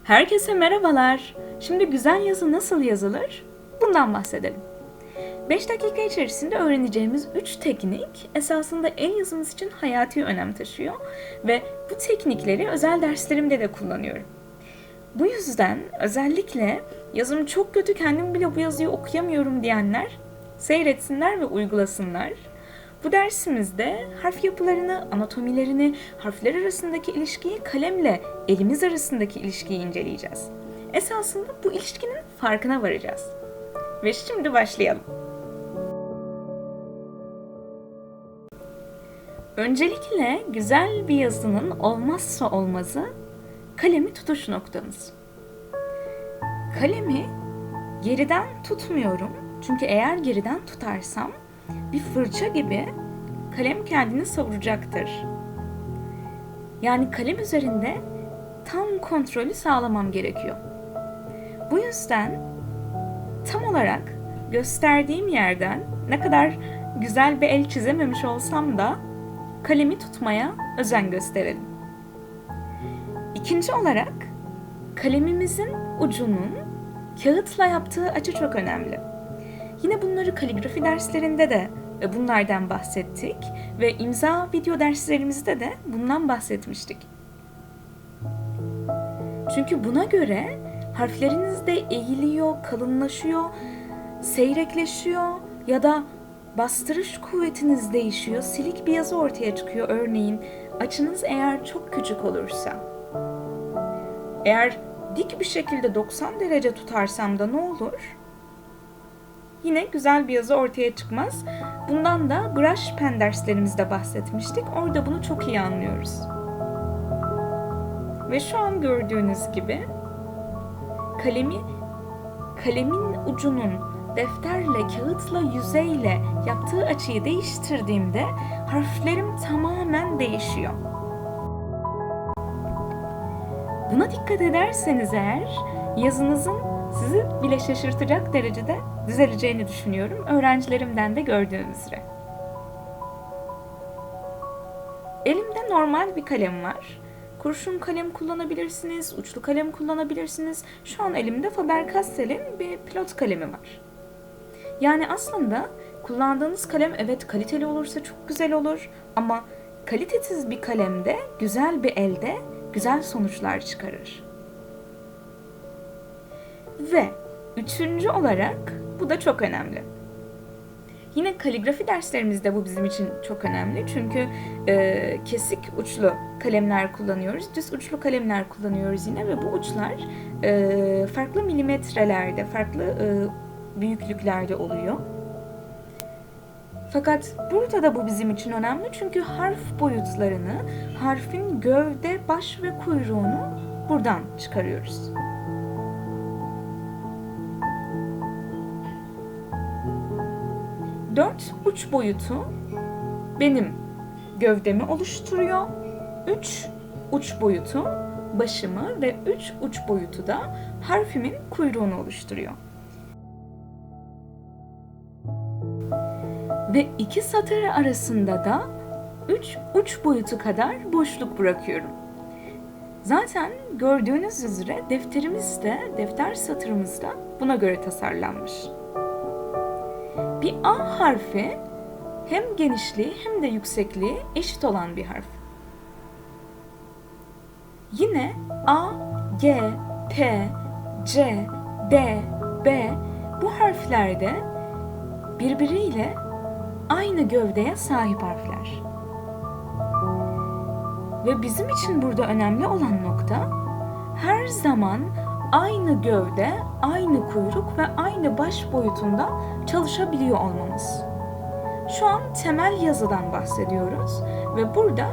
Herkese merhabalar. Şimdi güzel yazı nasıl yazılır? Bundan bahsedelim. 5 dakika içerisinde öğreneceğimiz 3 teknik esasında el yazımız için hayati önem taşıyor ve bu teknikleri özel derslerimde de kullanıyorum. Bu yüzden özellikle yazım çok kötü, kendim bile bu yazıyı okuyamıyorum diyenler seyretsinler ve uygulasınlar. Bu dersimizde harf yapılarını, anatomilerini, harfler arasındaki ilişkiyi, kalemle elimiz arasındaki ilişkiyi inceleyeceğiz. Esasında bu ilişkinin farkına varacağız. Ve şimdi başlayalım. Öncelikle güzel bir yazının olmazsa olmazı kalemi tutuş noktamız. Kalemi geriden tutmuyorum. Çünkü eğer geriden tutarsam bir fırça gibi kalem kendini savuracaktır. Yani kalem üzerinde tam kontrolü sağlamam gerekiyor. Bu yüzden tam olarak gösterdiğim yerden ne kadar güzel bir el çizememiş olsam da kalemi tutmaya özen gösterelim. İkinci olarak kalemimizin ucunun kağıtla yaptığı açı çok önemli. Yine bunları kaligrafi derslerinde de bunlardan bahsettik ve imza video derslerimizde de bundan bahsetmiştik. Çünkü buna göre harfleriniz de eğiliyor, kalınlaşıyor, seyrekleşiyor ya da bastırış kuvvetiniz değişiyor, silik bir yazı ortaya çıkıyor örneğin. Açınız eğer çok küçük olursa. Eğer dik bir şekilde 90 derece tutarsam da ne olur? Yine güzel bir yazı ortaya çıkmaz. Bundan da brush pen derslerimizde bahsetmiştik. Orada bunu çok iyi anlıyoruz. Ve şu an gördüğünüz gibi kalemin ucunun defterle, kağıtla, yüzeyle yaptığı açıyı değiştirdiğimde harflerim tamamen değişiyor. Buna dikkat ederseniz eğer yazınızın sizi bile şaşırtacak derecede düzeleceğini düşünüyorum. Öğrencilerimden de gördüğüm üzere. Elimde normal bir kalem var. Kurşun kalem kullanabilirsiniz, uçlu kalem kullanabilirsiniz. Şu an elimde Faber-Castell'in bir pilot kalemi var. Yani aslında kullandığınız kalem evet kaliteli olursa çok güzel olur ama kalitesiz bir kalemde, güzel bir elde güzel sonuçlar çıkarır. Ve üçüncü olarak bu da çok önemli. Yine kaligrafi derslerimizde bu bizim için çok önemli. Çünkü kesik uçlu kalemler kullanıyoruz. Düz uçlu kalemler kullanıyoruz yine ve bu uçlar farklı milimetrelerde, farklı büyüklüklerde oluyor. Fakat burada da bu bizim için önemli çünkü harf boyutlarını, harfin gövde, baş ve kuyruğunu buradan çıkarıyoruz. Dört uç boyutu benim gövdemi oluşturuyor. 3 uç boyutu başımı ve 3 uç boyutu da harfimin kuyruğunu oluşturuyor. Ve 2 satır arasında da 3 uç boyutu kadar boşluk bırakıyorum. Zaten gördüğünüz üzere defter satırımız da buna göre tasarlanmış. Bir A harfi hem genişliği hem de yüksekliği eşit olan bir harf. Yine A, G, P, C, D, B bu harflerde birbiriyle aynı gövdeye sahip harfler. Ve bizim için burada önemli olan nokta her zaman aynı gövde, aynı kuyruk ve aynı baş boyutunda çalışabiliyor olmamız. Şu an temel yazıdan bahsediyoruz ve burada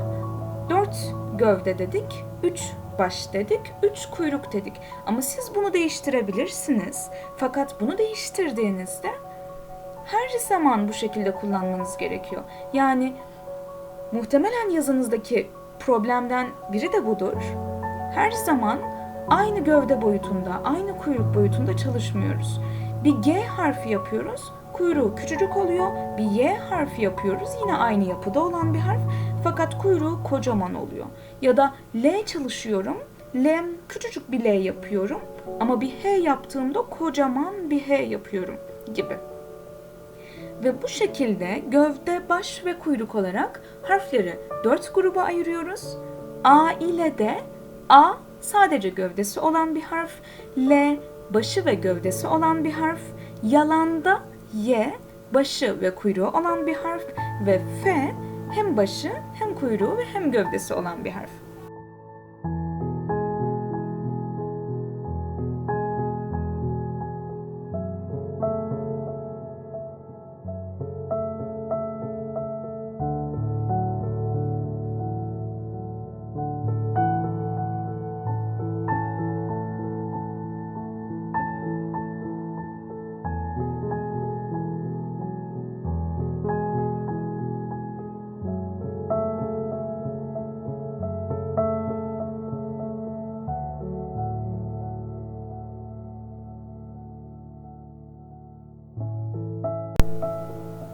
4 gövde dedik, 3 baş dedik, 3 kuyruk dedik. Ama siz bunu değiştirebilirsiniz. Fakat bunu değiştirdiğinizde her zaman bu şekilde kullanmanız gerekiyor. Yani muhtemelen yazınızdaki problemden biri de budur. Her zaman aynı gövde boyutunda, aynı kuyruk boyutunda çalışmıyoruz. Bir G harfi yapıyoruz, kuyruğu küçücük oluyor. Bir Y harfi yapıyoruz, yine aynı yapıda olan bir harf. Fakat kuyruğu kocaman oluyor. Ya da L çalışıyorum, L, küçücük bir L yapıyorum ama bir H yaptığımda kocaman bir H yapıyorum gibi. Ve bu şekilde gövde, baş ve kuyruk olarak harfleri 4 gruba ayırıyoruz. A ile de A sadece gövdesi olan bir harf, L başı ve gövdesi olan bir harf, yalanda Y başı ve kuyruğu olan bir harf ve F hem başı hem kuyruğu ve hem gövdesi olan bir harf.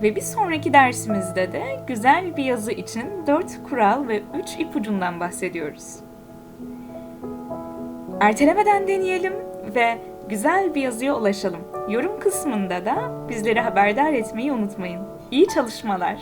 Ve bir sonraki dersimizde de güzel bir yazı için 4 kural ve 3 ipucundan bahsediyoruz. Ertelemeden deneyelim ve güzel bir yazıya ulaşalım. Yorum kısmında da bizleri haberdar etmeyi unutmayın. İyi çalışmalar.